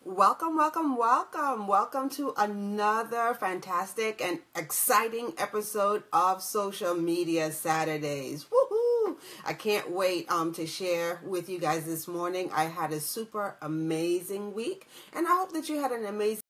Welcome to another fantastic and exciting episode of Social Media Saturdays. Woohoo! I can't wait to share with you guys this morning. I had a super amazing week, and I hope that you had an amazing.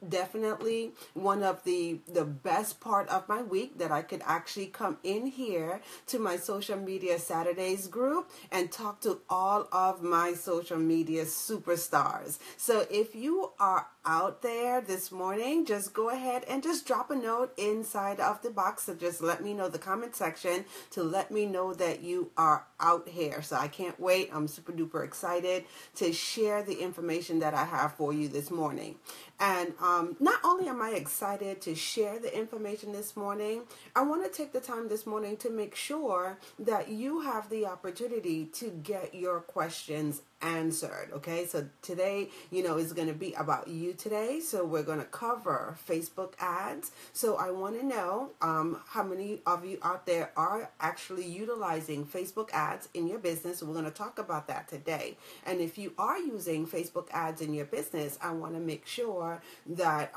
Definitely one of the best part of my week that I could actually come in here to my Social Media Saturdays group and talk to all of my social media superstars. So if you are out there this morning, just go ahead and just drop a note inside of the box. So just let me know, the comment section, to let me know that you are out here. So I can't wait. I'm super duper excited to share the information that I have for you this morning. And not only am I excited to share the information this morning, I want to take the time this morning to make sure that you have the opportunity to get your questions answered. Okay, so today, is going to be about you today. So we're going to cover Facebook ads. So I want to know how many of you out there are actually utilizing Facebook ads in your business. So we're going to talk about that today. And if you are using Facebook ads in your business, I want to make sure that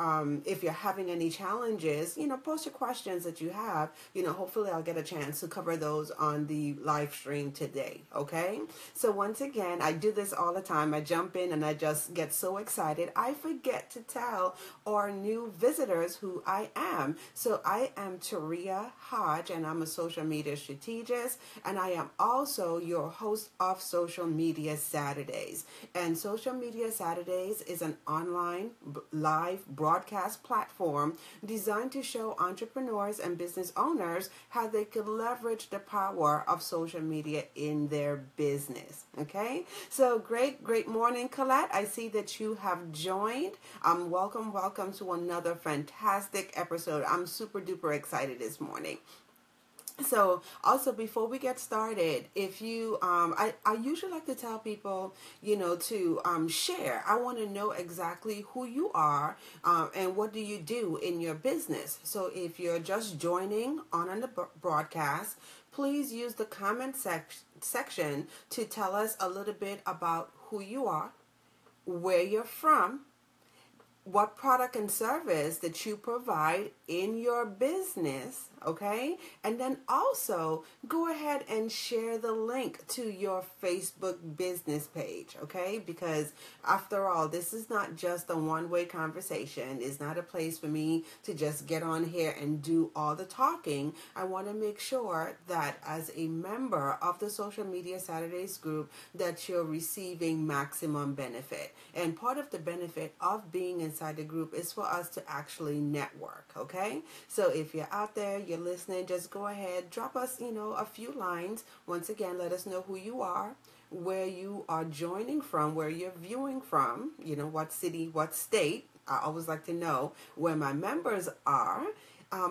if you're having any challenges, post your questions that you have. Hopefully I'll get a chance to cover those on the live stream today. Okay, so once again, I do this all the time. I jump in and I just get so excited. I forget to tell our new visitors who I am. So I am TheUrge, and I'm a social media strategist, and I am also your host of Social Media Saturdays. And Social Media Saturdays is an online live broadcast platform designed to show entrepreneurs and business owners how they could leverage the power of social media in their business. Okay, so great morning, Colette. I see that you have joined. Welcome to another fantastic episode. I'm super duper excited this morning. So also, before we get started, if you, I usually like to tell people, to share. I want to know exactly who you are and what do you do in your business. So if you're just joining on the broadcast, please use the comment section to tell us a little bit about who you are, where you're from, what product and service that you provide in your business, okay? And then also go ahead and share the link to your Facebook business page, okay? Because after all, this is not just a one-way conversation. It's not a place for me to just get on here and do all the talking. I want to make sure that as a member of the Social Media Saturdays group, that you're receiving maximum benefit. And part of the benefit of being inside the group is for us to actually network, okay? So if you're out there, you're listening, just go ahead, drop us, a few lines. Once again, let us know who you are, where you are joining from, where you're viewing from, what city, what state. I always like to know where my members are.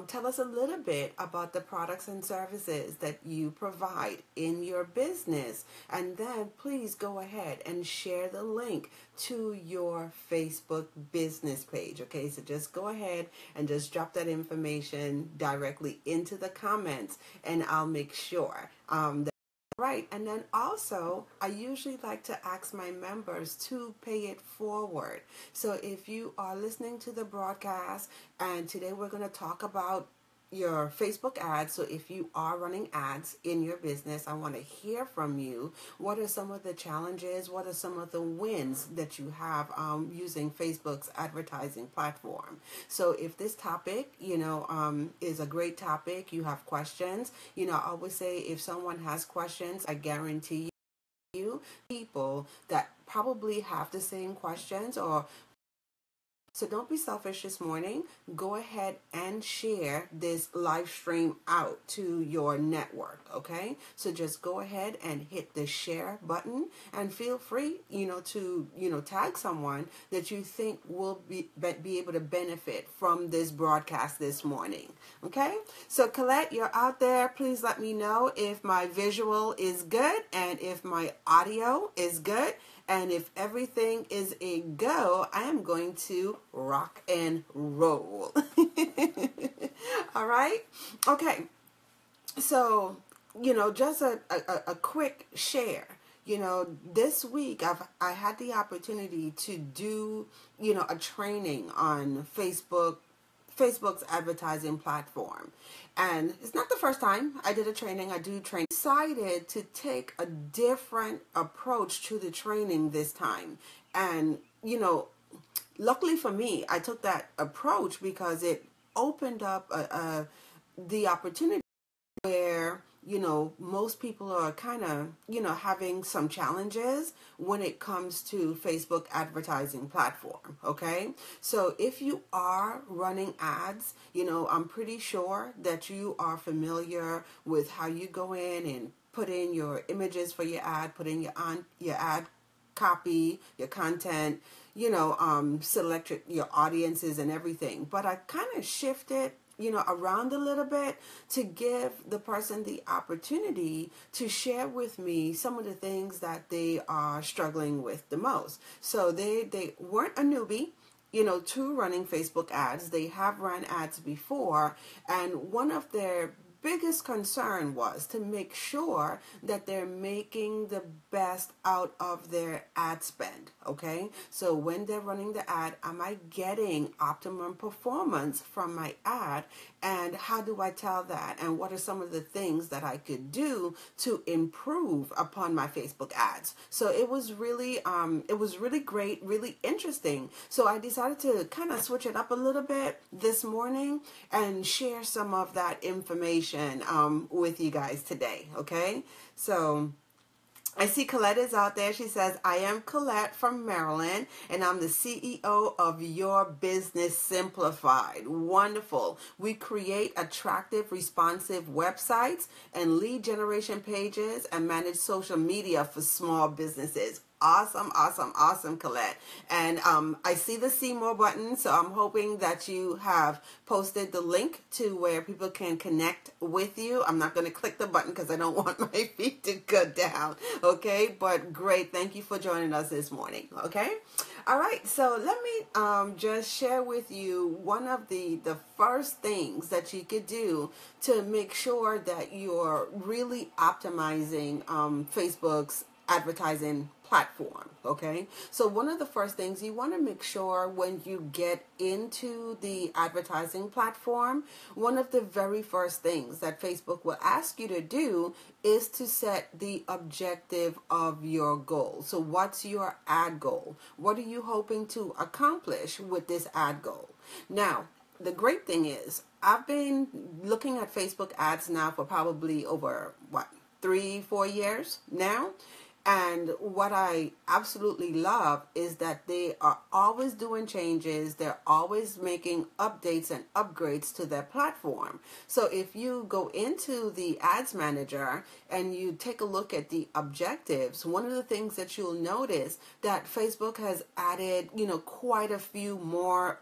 Tell us a little bit about the products and services that you provide in your business. And then please go ahead and share the link to your Facebook business page. Okay, so just go ahead and just drop that information directly into the comments, and I'll make sure that. Right, and then also, I usually like to ask my members to pay it forward. So if you are listening to the broadcast, and today we're going to talk about your Facebook ads. So if you are running ads in your business, I want to hear from you. What are some of the challenges? What are some of the wins that you have using Facebook's advertising platform? So if this topic, is a great topic, you have questions, I always say if someone has questions, I guarantee you people that probably have the same questions or. So don't be selfish this morning. Go ahead and share this live stream out to your network, okay? So just go ahead and hit the share button and feel free, to, tag someone that you think will be able to benefit from this broadcast this morning, okay? So Colette, you're out there. Please let me know if my visual is good and if my audio is good. And if everything is a go, I am going to rock and roll. All right? Okay. So, just a quick share. this week I had the opportunity to do, a training on Facebook's advertising platform. And it's not the first time I did a training. I do train. Decided to take a different approach to the training this time. And, luckily for me, I took that approach because it opened up the opportunity where most people are kind of having some challenges when it comes to Facebook advertising platform. Okay, so if you are running ads, I'm pretty sure that you are familiar with how you go in and put in your images for your ad, put in your ad copy, your content, select your audiences and everything. But I kind of shifted around a little bit to give the person the opportunity to share with me some of the things that they are struggling with the most. So they weren't a newbie, to running Facebook ads. They have run ads before, and one of their biggest concern was to make sure that they're making the best out of their ad spend. Okay, so when they're running the ad, am I getting optimum performance from my ad, and how do I tell that, and what are some of the things that I could do to improve upon my Facebook ads? So it was really great, really interesting. So I decided to kind of switch it up a little bit this morning and share some of that information with you guys today. Okay, so I see Colette is out there. She says, I am Colette from Maryland, and I'm the CEO of Your Business Simplified. Wonderful. We create attractive, responsive websites and lead generation pages and manage social media for small businesses. Awesome, awesome, awesome, Colette. And I see the see more button, so I'm hoping that you have posted the link to where people can connect with you. I'm not going to click the button because I don't want my feet to go down, okay? But great, thank you for joining us this morning, okay? All right, so let me just share with you one of the first things that you could do to make sure that you're really optimizing Facebook's advertising platform. Okay, so one of the first things you want to make sure when you get into the advertising platform, one of the very first things that Facebook will ask you to do is to set the objective of your goal. So what's your ad goal? What are you hoping to accomplish with this ad goal? Now, the great thing is I've been looking at Facebook ads now for probably over 3-4 years now. And what I absolutely love is that they are always doing changes. They're always making updates and upgrades to their platform. So if you go into the ads manager and you take a look at the objectives, one of the things that you'll notice that Facebook has added, quite a few more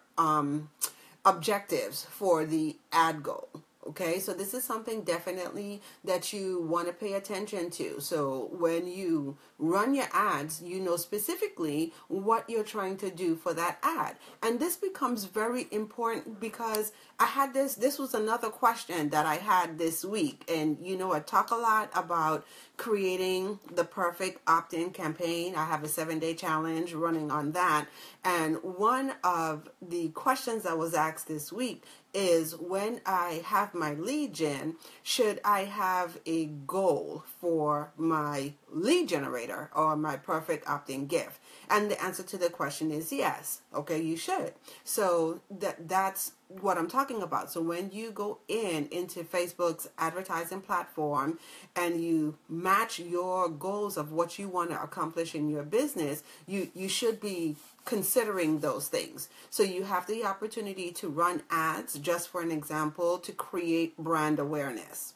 objectives for the ad goal. Okay, so this is something definitely that you want to pay attention to. So when you run your ads, you know specifically what you're trying to do for that ad. And this becomes very important because I had this was another question that I had this week. And I talk a lot about creating the perfect opt-in campaign. I have a 7-day challenge running on that. And one of the questions I was asked this week is, when I have my lead gen, should I have a goal for my lead generator or my perfect opt-in gift? And the answer to the question is yes. Okay, you should. So that's what I'm talking about. So when you go into Facebook's advertising platform and you match your goals of what you want to accomplish in your business, you should be considering those things. So you have the opportunity to run ads, just for an example, to create brand awareness.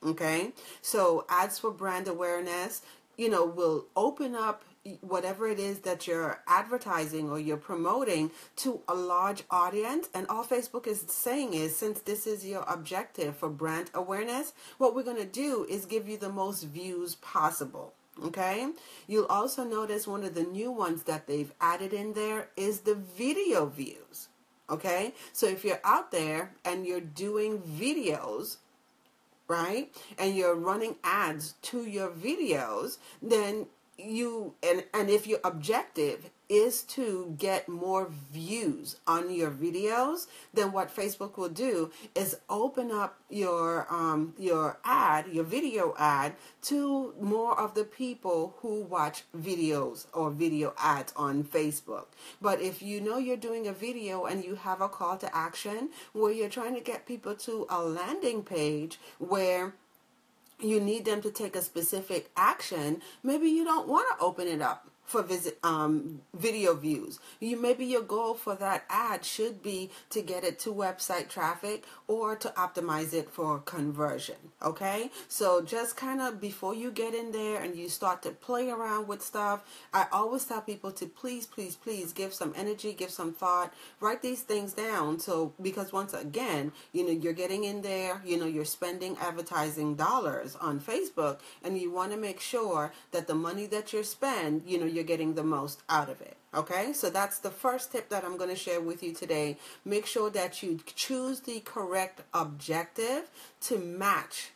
Okay, so ads for brand awareness, will open up whatever it is that you're advertising or you're promoting to a large audience. And all Facebook is saying is, since this is your objective for brand awareness, what we're going to do is give you the most views possible. Okay, you'll also notice one of the new ones that they've added in there is the video views. Okay, so if you're out there and you're doing videos, right, and you're running ads to your videos, then and if your objective is to get more views on your videos, then what Facebook will do is open up your video ad to more of the people who watch videos or video ads on Facebook. But if you know you're doing a video and you have a call to action where you're trying to get people to a landing page where you need them to take a specific action, maybe you don't want to open it up for video views. Maybe your goal for that ad should be to get it to website traffic or to optimize it for conversion. Okay, so just kind of before you get in there and you start to play around with stuff, I always tell people to please give some energy, give some thought, write these things down. So because once again, you're getting in there, you're spending advertising dollars on Facebook, and you want to make sure that the money that you spend, you're getting the most out of it. Okay, so that's the first tip that I'm going to share with you today. Make sure that you choose the correct objective to match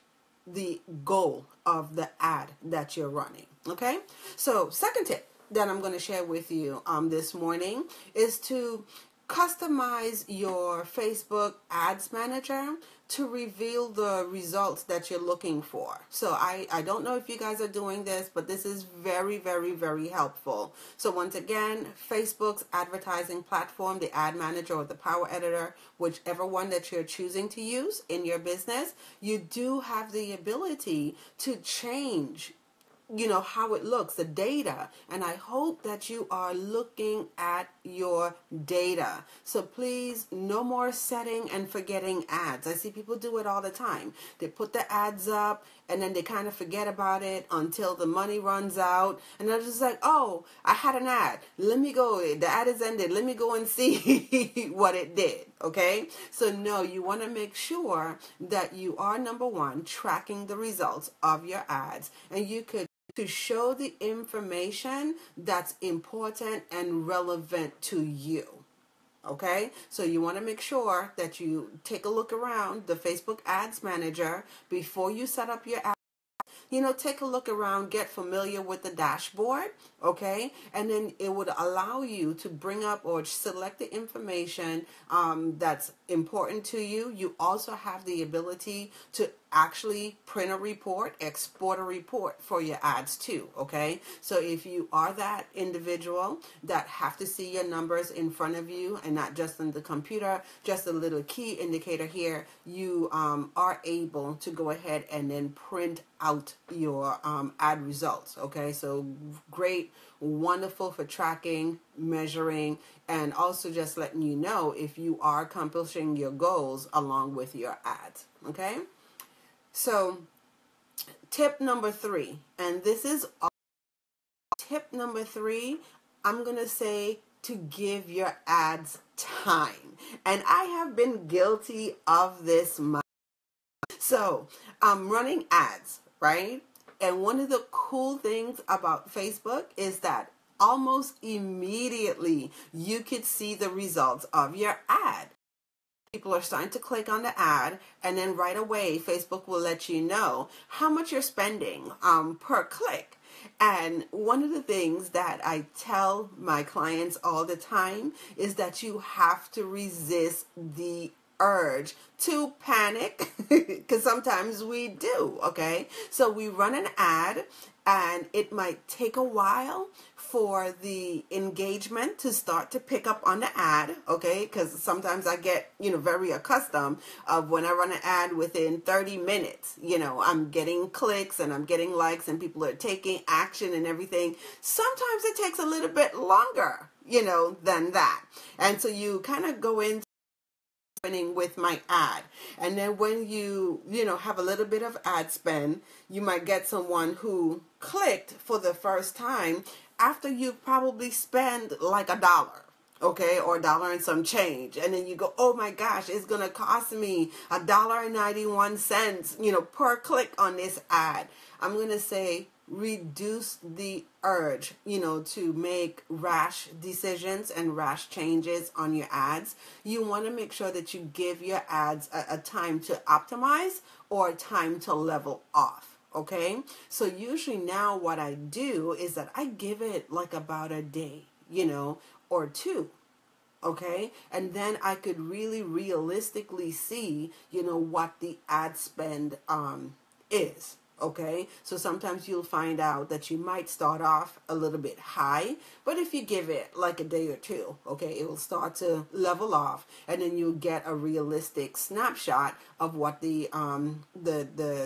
the goal of the ad that you're running. Okay, so second tip that I'm going to share with you this morning is to customize your Facebook Ads Manager to reveal the results that you're looking for. So I don't know if you guys are doing this, but this is very, very, very helpful. So once again, Facebook's advertising platform, the Ad Manager or the Power Editor, whichever one that you're choosing to use in your business, you do have the ability to change how it looks, the data. And I hope that you are looking at your data. So please, no more setting and forgetting ads. I see people do it all the time. They put the ads up and then they kind of forget about it until the money runs out. And they're just like, oh, I had an ad. Let me go. The ad is ended. Let me go and see what it did. Okay? So no, you want to make sure that you are, number one, tracking the results of your ads. And you could to show the information that's important and relevant to you. Okay, so you want to make sure that you take a look around the Facebook Ads Manager before you set up your ad. Take a look around, get familiar with the dashboard, okay? And then it would allow you to bring up or select the information that's important to you. You also have the ability to actually print a report, export a report for your ads too, okay? So if you are that individual that have to see your numbers in front of you and not just on the computer, just a little key indicator here, you are able to go ahead and then print out your ad results, okay? So great, wonderful for tracking, measuring, and also just letting you know if you are accomplishing your goals along with your ads, okay? So tip number 3, and this is tip number 3, I'm going to say to give your ads time. And I have been guilty of this myself. So I'm running ads, right? And one of the cool things about Facebook is that almost immediately you could see the results of your ad. People are starting to click on the ad, and then right away Facebook will let you know how much you're spending per click. And one of the things that I tell my clients all the time is that you have to resist the urge to panic, because sometimes we do, okay? So we run an ad, and it might take a while for the engagement to start to pick up on the ad, okay? Because sometimes I get, very accustomed of when I run an ad within 30 minutes, I'm getting clicks and I'm getting likes and people are taking action and everything. Sometimes it takes a little bit longer, than that. And so you kind of go into with my ad, and then when you have a little bit of ad spend, you might get someone who clicked for the first time after you probably spend like $1, okay, or $1 and some change, and then you go, oh my gosh, it's gonna cost me $1.91 per click on this ad. I'm gonna say reduce the urge, to make rash decisions and rash changes on your ads. You want to make sure that you give your ads a time to optimize or time to level off. Okay, so usually now what I do is that I give it like about a day, or two. Okay, and then I could really realistically see, what the ad spend is. Okay, so sometimes you'll find out that you might start off a little bit high, but if you give it like a day or two, okay, it will start to level off, and then you'll get a realistic snapshot of what the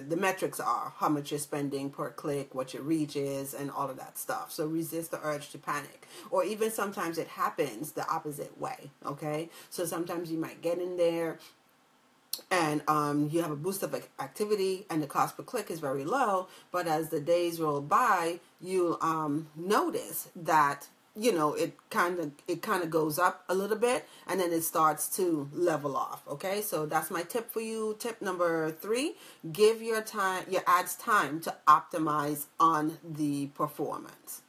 metrics are, how much you're spending per click, what your reach is, and all of that stuff. So resist the urge to panic. Or even sometimes it happens the opposite way. Okay, so sometimes you might get in there and you have a boost of activity and the cost per click is very low, but as the days roll by, you'll notice that it kind of goes up a little bit, and then it starts to level off. Okay, so that's my tip for you. Tip number 3: give your ads time to optimize on the performance.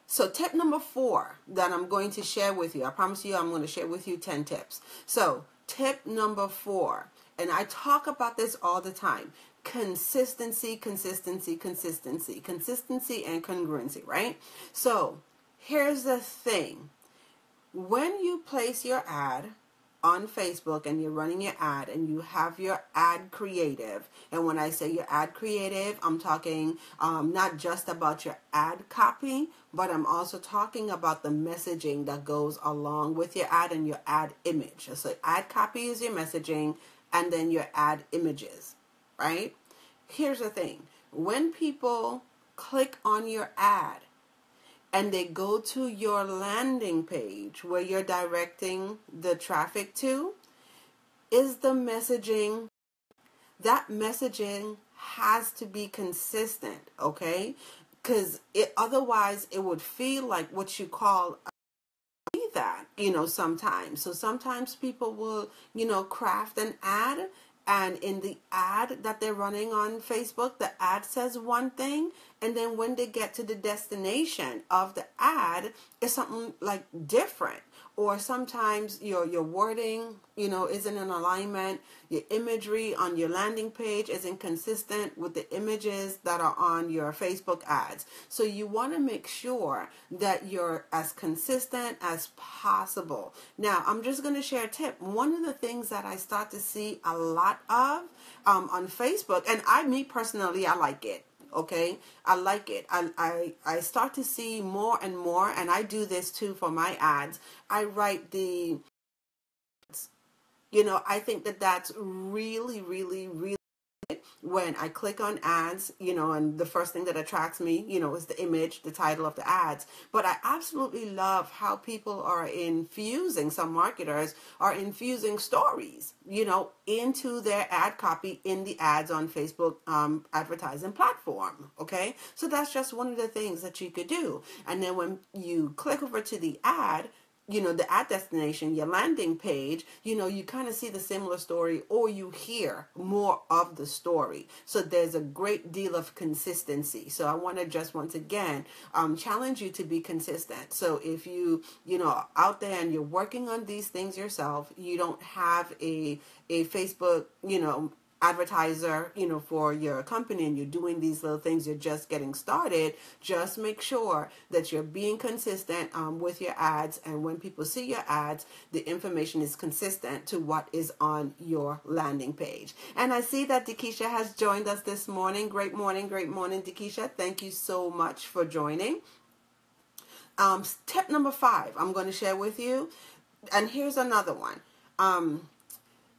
So tip number 4 that I'm going to share with you, I promise you I'm going to share with you 10 tips. So tip number 4, and I talk about this all the time: consistency, consistency, consistency, consistency, and congruency, right? So here's the thing. When you place your ad on Facebook and you're running your ad and you have your ad creative, and when I say your ad creative, I'm talking not just about your ad copy, but I'm also talking about the messaging that goes along with your ad and your ad image. So ad copy is your messaging, and then your ad images, right? Here's the thing. When people click on your ad and they go to your landing page where you're directing the traffic to, is the messaging. That messaging has to be consistent, okay? Because otherwise it would feel like what you call that, sometimes. So sometimes people will, craft an ad, and in the ad that they're running on Facebook, the ad says one thing, and then when they get to the destination of the ad, it's something like different. Or sometimes your wording, isn't in alignment. Your imagery on your landing page isn't consistent with the images that are on your Facebook ads. So you want to make sure that you're as consistent as possible. Now, I'm just going to share a tip. One of the things that I start to see a lot of on Facebook, and me personally, I like it. Okay, I like it. I start to see more and more, and I do this too for my ads. I write I think that that's really, really, really when I click on ads, and the first thing that attracts me, is the image, the title of the ads. But I absolutely love how people are infusing, some marketers are infusing stories, into their ad copy in the ads on Facebook advertising platform. Okay, so that's just one of the things that you could do. And then when you click over to the ad, the ad destination, your landing page, you kind of see the similar story, or you hear more of the story. So there's a great deal of consistency. So I want to just once again challenge you to be consistent. So if you out there and you're working on these things yourself, you don't have a Facebook advertiser for your company, and you're doing these little things, you're just getting started, just make sure that you're being consistent with your ads, and when people see your ads, the information is consistent to what is on your landing page. And I see that Dakisha has joined us this morning. Great morning, Dakisha. Thank you so much for joining. Tip number 5 I'm going to share with you, and here's another one.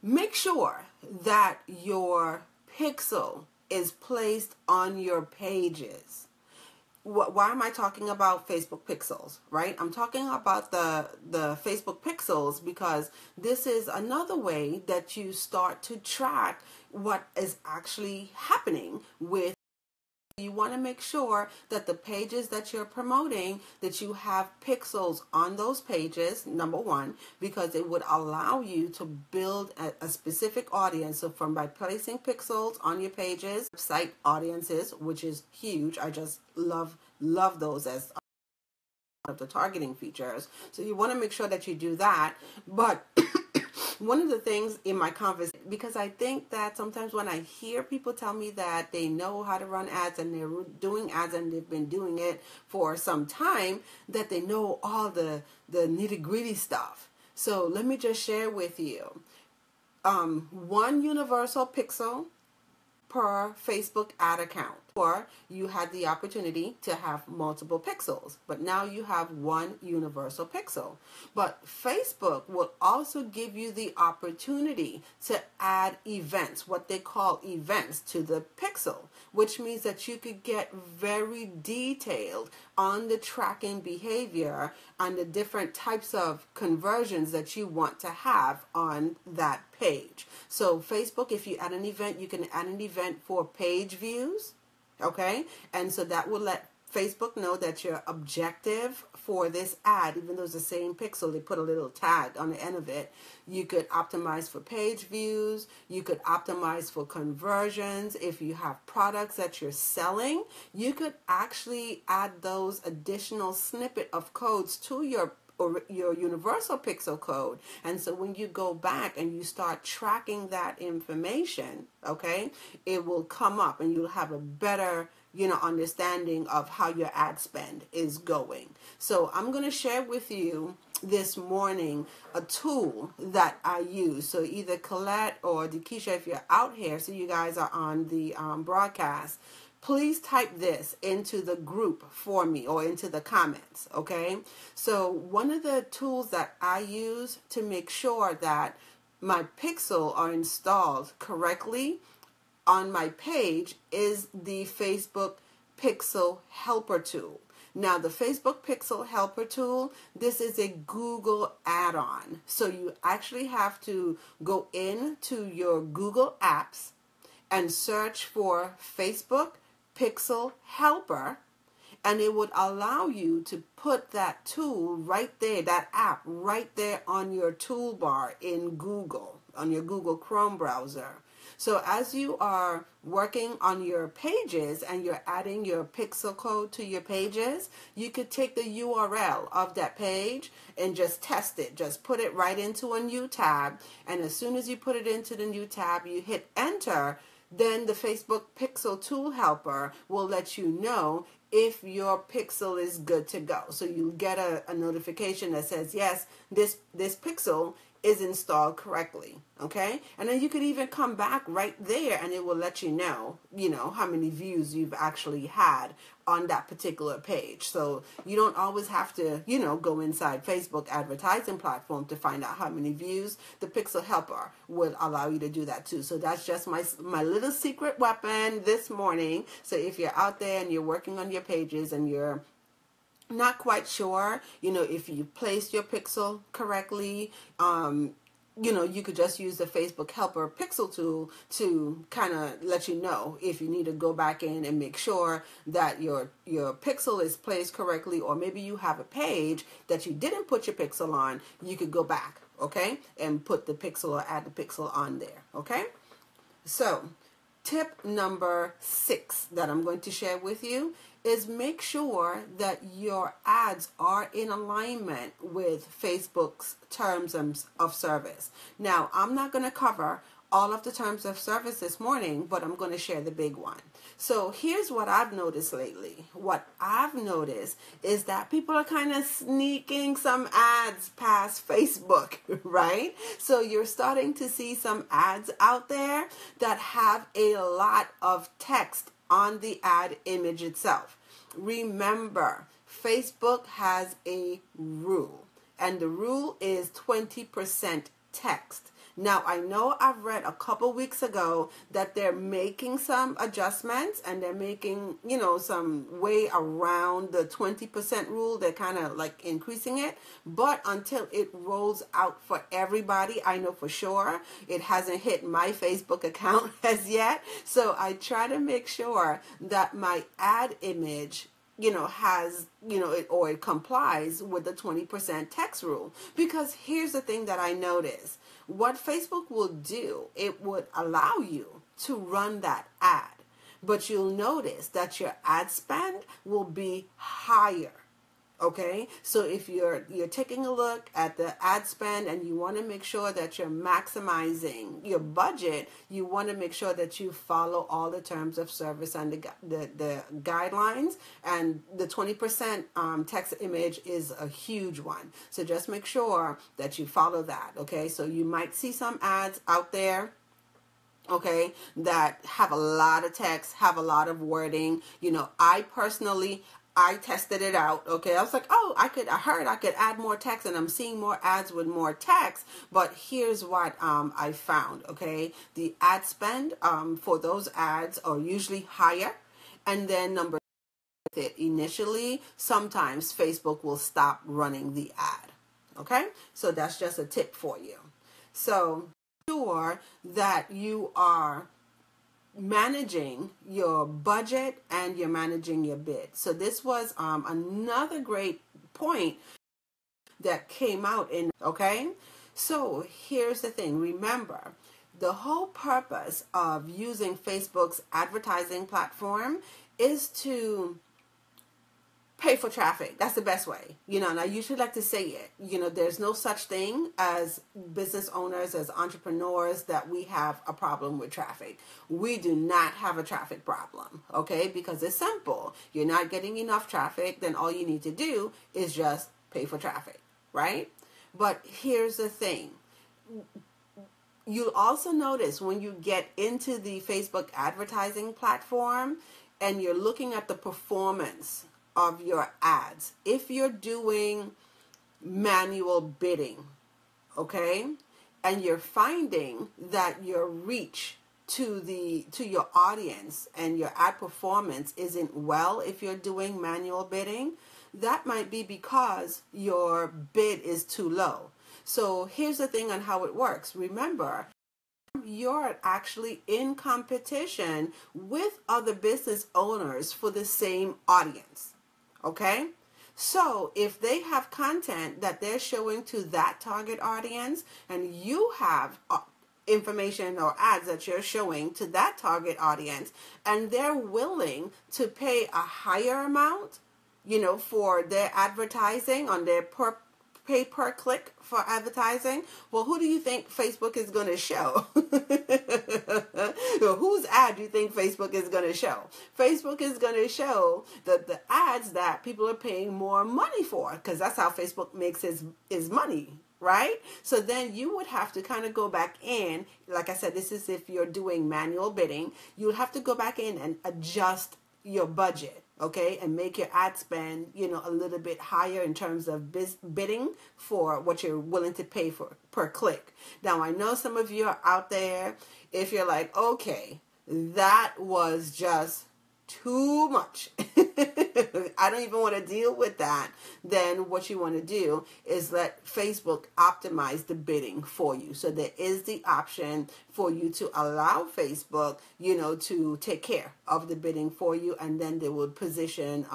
Make sure that your pixel is placed on your pages. Why am I talking about Facebook pixels, right? I'm talking about the Facebook pixels because this is another way that you start to track what is actually happening with. You want to make sure that the pages that you're promoting, that you have pixels on those pages, number one, because it would allow you to build a specific audience. So by placing pixels on your pages, site audiences, which is huge. I just love those as of the targeting features. So you want to make sure that you do that. But one of the things in my conversation, because I think that sometimes when I hear people tell me that they know how to run ads and they're doing ads and they've been doing it for some time, that they know all the nitty-gritty stuff. So let me just share with you. One universal pixel per Facebook ad account. Or you had the opportunity to have multiple pixels, but now you have one universal pixel. But Facebook will also give you the opportunity to add events, what they call events, to the pixel, which means that you could get very detailed on the tracking behavior and the different types of conversions that you want to have on that page. So Facebook, if you add an event, you can add an event for page views. Okay, and so that will let Facebook know that your objective for this ad, even though it's the same pixel, they put a little tag on the end of it. You could optimize for page views. You could optimize for conversions. If you have products that you're selling, you could actually add those additional snippet of codes to your universal pixel code. And so when you go back and you start tracking that information, okay, it will come up and you'll have a better, understanding of how your ad spend is going. So I'm going to share with you this morning a tool that I use. So either Colette or Dekisha, if you're out here, so you guys are on the broadcast, please type this into the group for me or into the comments, okay? So one of the tools that I use to make sure that my pixel are installed correctly on my page is the Facebook Pixel Helper tool. Now, the Facebook Pixel Helper tool, this is a Google add-on. So you actually have to go into your Google apps and search for Facebook Pixel Helper, and it would allow you to put that tool right there, that app right there on your toolbar in Google, on your Google Chrome browser. So as you are working on your pages and you're adding your pixel code to your pages, you could take the URL of that page and just test it. Just put it right into a new tab, and as soon as you put it into the new tab, you hit enter. Then the Facebook Pixel Tool Helper will let you know if your pixel is good to go. So you get a notification that says, yes, this pixel is installed correctly, okay? And then you could even come back right there and it will let you know, how many views you've actually had on that particular page. So you don't always have to, go inside Facebook advertising platform to find out how many views. The Pixel Helper will allow you to do that too. So that's just my little secret weapon this morning. So if you're out there and you're working on your pages and you're not quite sure, if you placed your pixel correctly, you could just use the Facebook Helper Pixel tool to kind of let you know if you need to go back in and make sure that your pixel is placed correctly, or maybe you have a page that you didn't put your pixel on. You could go back, okay, and put the pixel or add the pixel on there, okay? So tip number 6 that I'm going to share with you is make sure that your ads are in alignment with Facebook's terms of service. Now, I'm not going to cover all of the terms of service this morning, but I'm going to share the big one. So here's what I've noticed lately. What I've noticed is that people are kind of sneaking some ads past Facebook, right? So you're starting to see some ads out there that have a lot of text on the ad image itself. Remember, Facebook has a rule, and the rule is 20% text. Now, I know I've read a couple weeks ago that they're making some adjustments and they're making, some way around the 20% rule. They're kind of like increasing it. But until it rolls out for everybody, I know for sure it hasn't hit my Facebook account as yet. So I try to make sure that my ad image has, it complies with the 20% text rule. Because here's the thing that I noticed. What Facebook will do, it would allow you to run that ad, but you'll notice that your ad spend will be higher. Okay, so if you're taking a look at the ad spend and you want to make sure that you're maximizing your budget, you want to make sure that you follow all the terms of service and the guidelines. And the 20% text image is a huge one. So just make sure that you follow that. Okay, so you might see some ads out there, okay, that have a lot of text, have a lot of wording. I tested it out. Okay, I was like, oh, I heard I could add more text, and I'm seeing more ads with more text. But here's what I found. Okay, the ad spend for those ads are usually higher, and then number it initially, sometimes Facebook will stop running the ad. Okay, so that's just a tip for you. So sure that you are managing your budget and you're managing your bid. So this was another great point that came out in, okay? So here's the thing. Remember, the whole purpose of using Facebook's advertising platform is to pay for traffic. That's the best way. And I usually like to say it. There's no such thing as business owners, as entrepreneurs, that we have a problem with traffic. We do not have a traffic problem, okay? Because it's simple. You're not getting enough traffic, then all you need to do is just pay for traffic, right? But here's the thing. You'll also notice when you get into the Facebook advertising platform and you're looking at the performance of your ads, if you're doing manual bidding, okay, and you're finding that your reach to your audience and your ad performance isn't well, if you're doing manual bidding, that might be because your bid is too low. So here's the thing on how it works. Remember, you're actually in competition with other business owners for the same audience. Okay, so if they have content that they're showing to that target audience, and you have information or ads that you're showing to that target audience, and they're willing to pay a higher amount, for their advertising on their pay per click for advertising, well, who do you think Facebook is going to show? Whose ad do you think Facebook is going to show? Facebook is going to show the ads that people are paying more money for, because that's how Facebook makes his money, right? So then you would have to kind of go back in. Like I said, this is if you're doing manual bidding. You'll have to go back in and adjust your budget, okay, and make your ad spend, a little bit higher in terms of bidding for what you're willing to pay for per click. Now, I know some of you are out there, if you're like, okay, that was just too much. I don't even want to deal with that. Then what you want to do is let Facebook optimize the bidding for you. So there is the option for you to allow Facebook, to take care of the bidding for you, and then they will position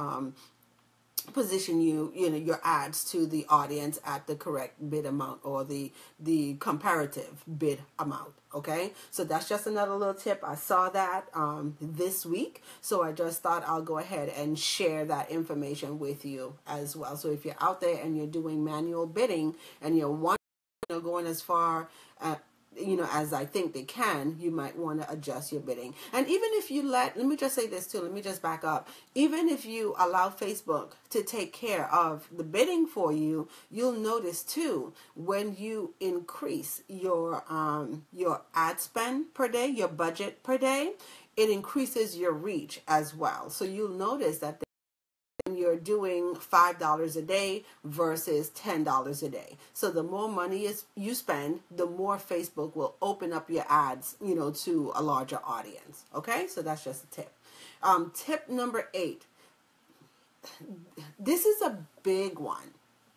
you, your ads to the audience at the correct bid amount, or the comparative bid amount. Okay, so that's just another little tip. I saw that this week, so I just thought I'll go ahead and share that information with you as well. So if you're out there and you're doing manual bidding and you're going as far as I think they can, you might want to adjust your bidding. And even if you let me just say this too, let me just back up. Even if you allow Facebook to take care of the bidding for you, you'll notice too, when you increase your ad spend per day, your budget per day, it increases your reach as well. So you'll notice that you're doing $5 a day versus $10 a day. So the more money you spend, the more Facebook will open up your ads, to a larger audience. Okay, so that's just a tip. Tip number 8. This is a big one.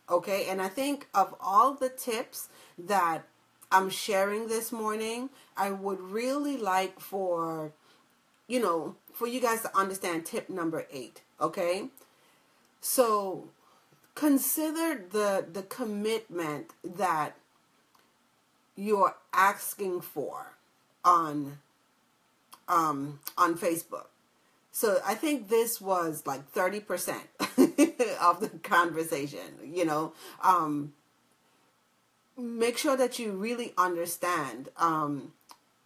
Okay, and I think of all the tips that I'm sharing this morning, I would really like for you guys to understand tip number 8. Okay. So consider the commitment that you're asking for on Facebook. So I think this was like 30%. of the conversation. Make sure that you really understand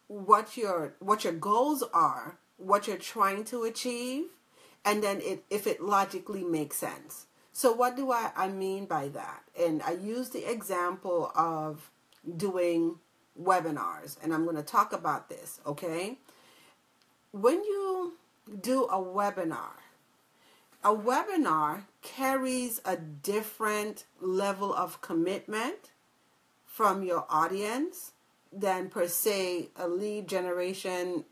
what your goals are, what you're trying to achieve, and then if it logically makes sense. So what do I mean by that? And I use the example of doing webinars, and I'm going to talk about this, okay? When you do a webinar carries a different level of commitment from your audience than per se a lead generation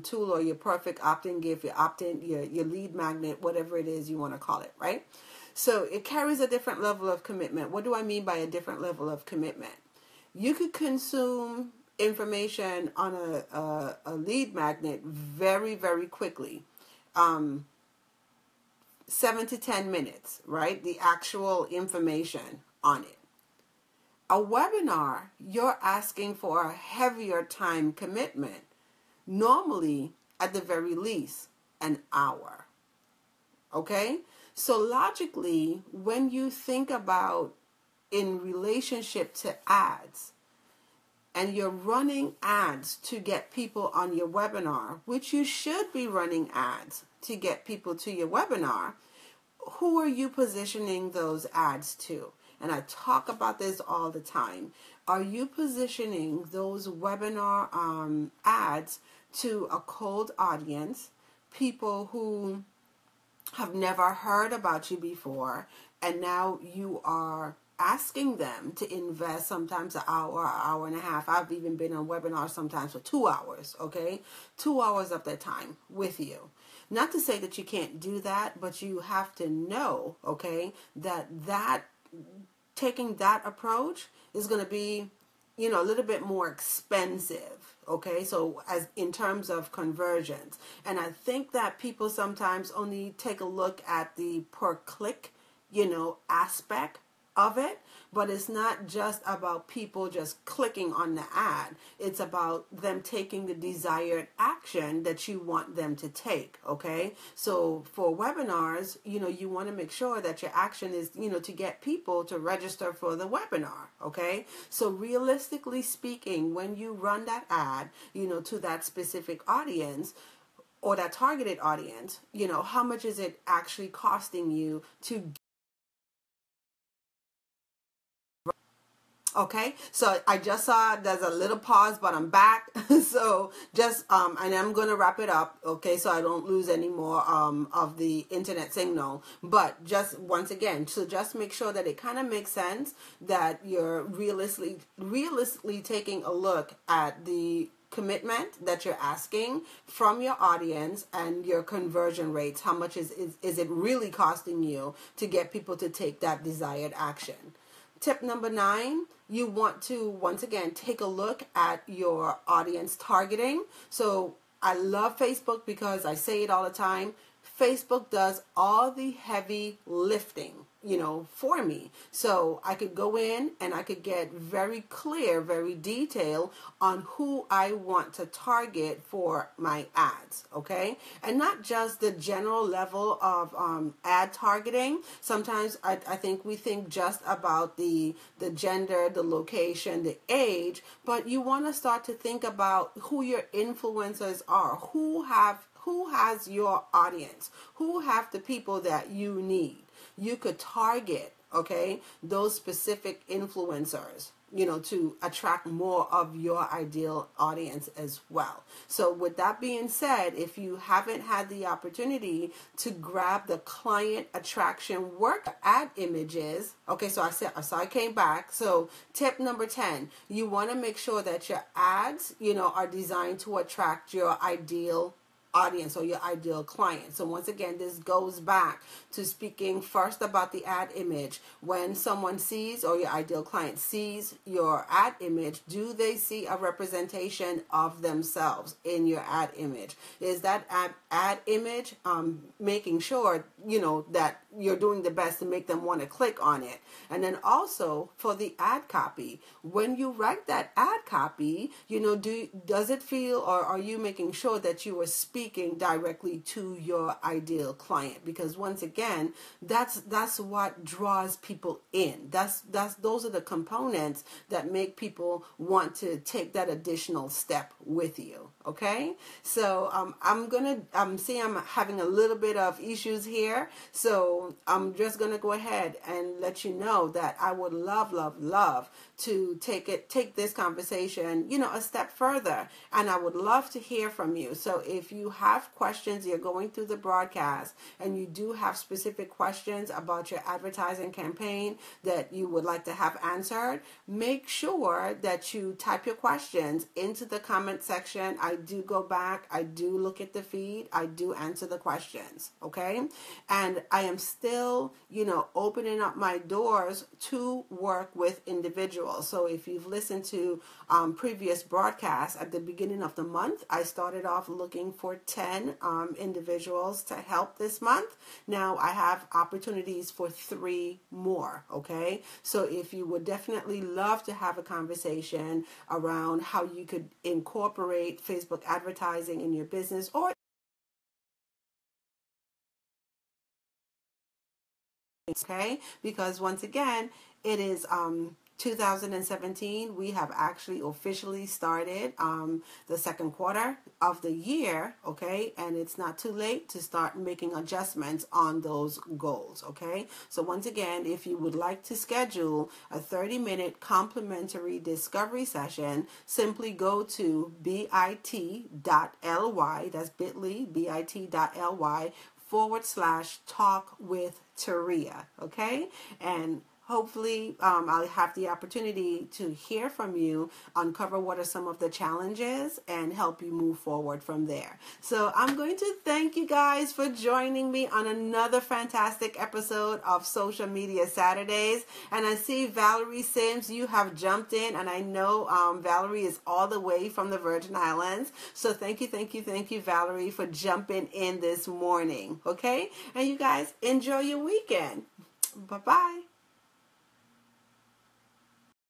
tool or your perfect opt-in gift, your lead magnet, whatever it is you want to call it, right? So it carries a different level of commitment. What do I mean by a different level of commitment? You could consume information on a lead magnet very, very quickly. 7 to 10 minutes, right? The actual information on it. A webinar, you're asking for a heavier time commitment, normally at the very least an hour. Okay? So logically, when you think about in relationship to ads, and you're running ads to get people on your webinar, which you should be running ads to get people to your webinar, who are you positioning those ads to? And I talk about this all the time. Are you positioning those webinar ads to a cold audience, people who have never heard about you before, and now you are asking them to invest sometimes an hour and a half. I've even been on webinars sometimes for 2 hours, okay? 2 hours of their time with you. Not to say that you can't do that, but you have to know, okay, that taking that approach is going to be, a little bit more expensive, okay? So as in terms of conversions. And I think that people sometimes only take a look at the per click, aspect of it, but it's not just about people just clicking on the ad. It's about them taking the desired action that you want them to take, okay? So for webinars, you want to make sure that your action is, to get people to register for the webinar, okay? So realistically speaking, when you run that ad, to that specific audience, or that targeted audience, how much is it actually costing you to? Okay, so I just saw there's a little pause, but I'm back. So just, and I'm going to wrap it up, okay, so I don't lose any more of the internet signal. But just once again, so just make sure that it kind of makes sense, that you're realistically taking a look at the commitment that you're asking from your audience and your conversion rates. How much is it really costing you to get people to take that desired action? Tip number 9, you want to, once again, take a look at your audience targeting. So I love Facebook because I say it all the time. Facebook does all the heavy lifting, for me. So I could go in and I could get very clear, very detailed on who I want to target for my ads, okay? And not just the general level of ad targeting. Sometimes I think we think just about the gender, the location, the age, but you want to start to think about who your influencers are, who has your audience, who have the people that you need. You could target, okay, those specific influencers, to attract more of your ideal audience as well. So with that being said, if you haven't had the opportunity to grab the client attraction work ad images, okay, so I came back. So tip number 10, you want to make sure that your ads, are designed to attract your ideal audience or your ideal client. So once again, this goes back to speaking first about the ad image. When someone sees, or your ideal client sees your ad image, do they see a representation of themselves in your ad image? Is that ad image making sure, that you're doing the best to make them want to click on it? And then also for the ad copy, when you write that ad copy, does it feel, or are you making sure that you are speaking speaking directly to your ideal client, because once again, that's what draws people in. Those are the components that make people want to take that additional step with you. Okay, so I'm seeing I'm having a little bit of issues here, so I'm just gonna go ahead and let you know that I would love to take this conversation, a step further, and I would love to hear from you. So if you have questions, you're going through the broadcast and you do have specific questions about your advertising campaign that you would like to have answered, make sure that you type your questions into the comment section. I do go back, I do look at the feed, I do answer the questions, okay? And I am still, opening up my doors to work with individuals. So if you've listened to previous broadcasts, at the beginning of the month, I started off looking for 10 individuals to help this month. Now I have opportunities for 3 more, okay? So if you would definitely love to have a conversation around how you could incorporate Facebook advertising in your business, or okay, because once again, it is 2017. We have actually officially started the second quarter of the year, okay, and it's not too late to start making adjustments on those goals, okay? So once again, if you would like to schedule a 30-minute complimentary discovery session, simply go to bit.ly, that's bit.ly, bit.ly/talk with Taria, okay? And hopefully I'll have the opportunity to hear from you, uncover what are some of the challenges, and help you move forward from there. So I'm going to thank you guys for joining me on another fantastic episode of Social Media Saturdays. And I see Valerie Sims, you have jumped in, and I know Valerie is all the way from the Virgin Islands. So thank you, Valerie, for jumping in this morning, okay? And you guys, enjoy your weekend. Bye-bye.